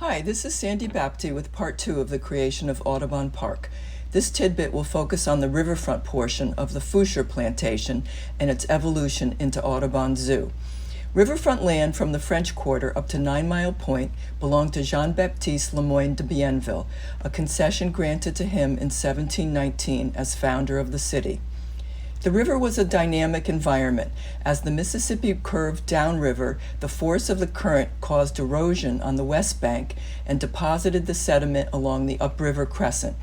Hi, this is Sandy Bapty with part 2 of the creation of Audubon Park. This tidbit will focus on the riverfront portion of the Foucher plantation and its evolution into Audubon Zoo. Riverfront land from the French Quarter up to 9 Mile Point belonged to Jean-Baptiste Lemoyne de Bienville, a concession granted to him in 1719 as founder of the city. The river was a dynamic environment. As the Mississippi curved downriver, the force of the current caused erosion on the west bank and deposited the sediment along the upriver crescent.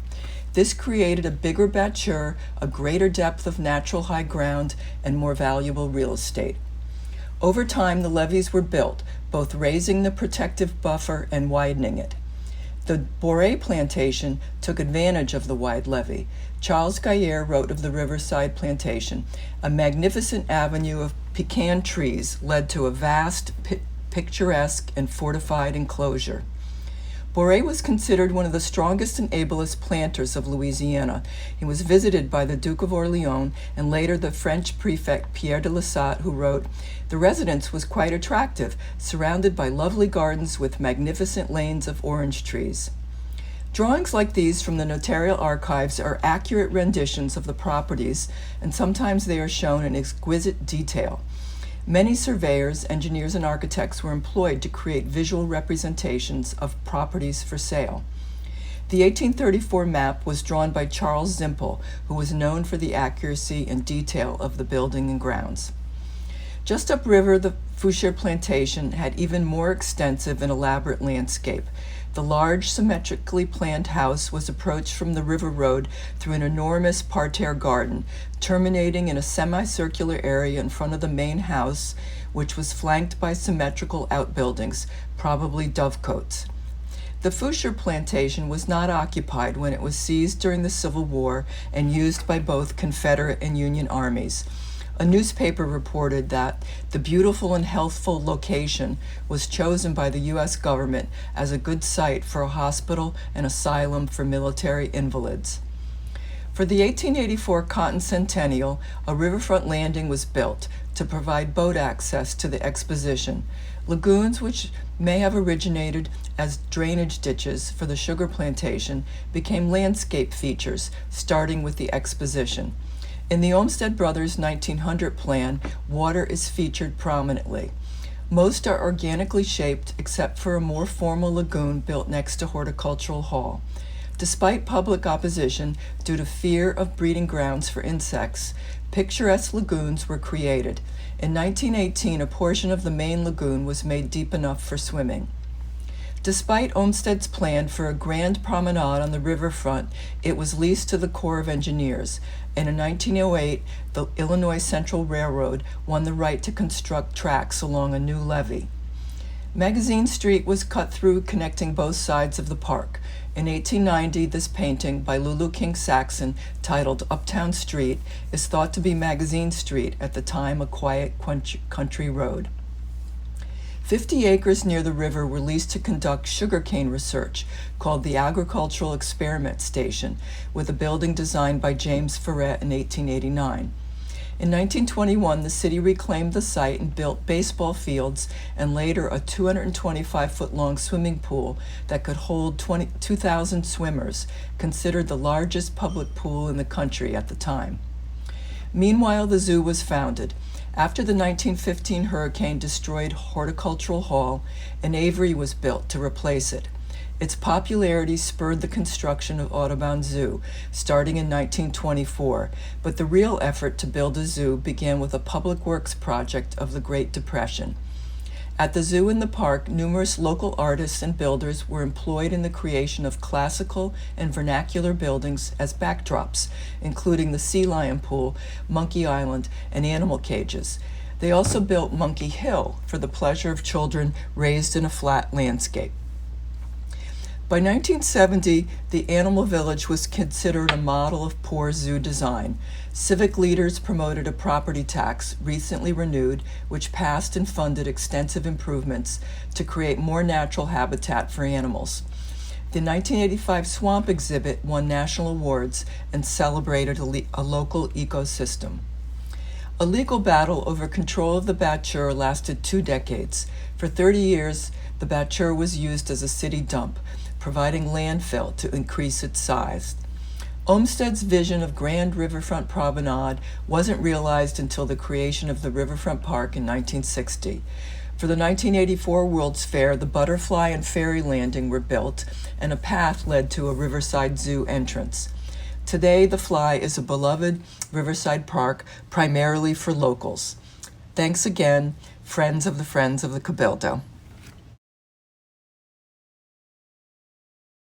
This created a bigger batture, a greater depth of natural high ground, and more valuable real estate. Over time, the levees were built, both raising the protective buffer and widening it. The Boré plantation took advantage of the wide levee. Charles Gaillard wrote of the riverside plantation, a magnificent avenue of pecan trees led to a vast, picturesque, and fortified enclosure. Boré was considered one of the strongest and ablest planters of Louisiana. He was visited by the Duke of Orleans and later the French prefect Pierre de Laussat, who wrote, "The residence was quite attractive, surrounded by lovely gardens with magnificent lanes of orange trees." Drawings like these from the notarial archives are accurate renditions of the properties, and sometimes they are shown in exquisite detail. Many surveyors, engineers, and architects were employed to create visual representations of properties for sale. The 1834 map was drawn by Charles Zimpel, who was known for the accuracy and detail of the building and grounds. Just upriver, the Foucher plantation had even more extensive and elaborate landscape. The large, symmetrically planned house was approached from the river road through an enormous parterre garden, terminating in a semicircular area in front of the main house, which was flanked by symmetrical outbuildings, probably dovecotes. The Foucher plantation was not occupied when it was seized during the Civil War and used by both Confederate and Union armies. A newspaper reported that the beautiful and healthful location was chosen by the U.S. government as a good site for a hospital and asylum for military invalids. For the 1884 Cotton Centennial, a riverfront landing was built to provide boat access to the exposition. Lagoons, which may have originated as drainage ditches for the sugar plantation, became landscape features, starting with the exposition. In the Olmsted Brothers 1900 plan, water is featured prominently. Most are organically shaped except for a more formal lagoon built next to Horticultural Hall. Despite public opposition due to fear of breeding grounds for insects, picturesque lagoons were created. In 1918, a portion of the main lagoon was made deep enough for swimming. Despite Olmsted's plan for a grand promenade on the riverfront, it was leased to the Corps of Engineers, and in 1908, the Illinois Central Railroad won the right to construct tracks along a new levee. Magazine Street was cut through, connecting both sides of the park. In 1890, this painting by Lulu King Saxon, titled Uptown Street, is thought to be Magazine Street, at the time a quiet country road. 50 acres near the river were leased to conduct sugarcane research, called the Agricultural Experiment Station, with a building designed by James Ferret in 1889. In 1921, the city reclaimed the site and built baseball fields and later a 225-foot-long swimming pool that could hold 2,000 swimmers, considered the largest public pool in the country at the time. Meanwhile, the zoo was founded. After the 1915 hurricane destroyed Horticultural Hall, an aviary was built to replace it. Its popularity spurred the construction of Audubon Zoo, starting in 1924, but the real effort to build a zoo began with a public works project of the Great Depression. At the zoo and the park, numerous local artists and builders were employed in the creation of classical and vernacular buildings as backdrops, including the Sea Lion Pool, Monkey Island, and animal cages. They also built Monkey Hill for the pleasure of children raised in a flat landscape. By 1970, the Animal Village was considered a model of poor zoo design. Civic leaders promoted a property tax, recently renewed, which passed and funded extensive improvements to create more natural habitat for animals. The 1985 Swamp exhibit won national awards and celebrated a local ecosystem. A legal battle over control of the batture lasted 2 decades. For 30 years, The Batur was used as a city dump, providing landfill to increase its size. Olmsted's vision of grand riverfront promenade wasn't realized until the creation of the Riverfront Park in 1960. For the 1984 World's Fair, the butterfly and ferry landing were built, and a path led to a Riverside Zoo entrance. Today, the Fly is a beloved riverside park primarily for locals. Thanks again, friends of the Cabildo.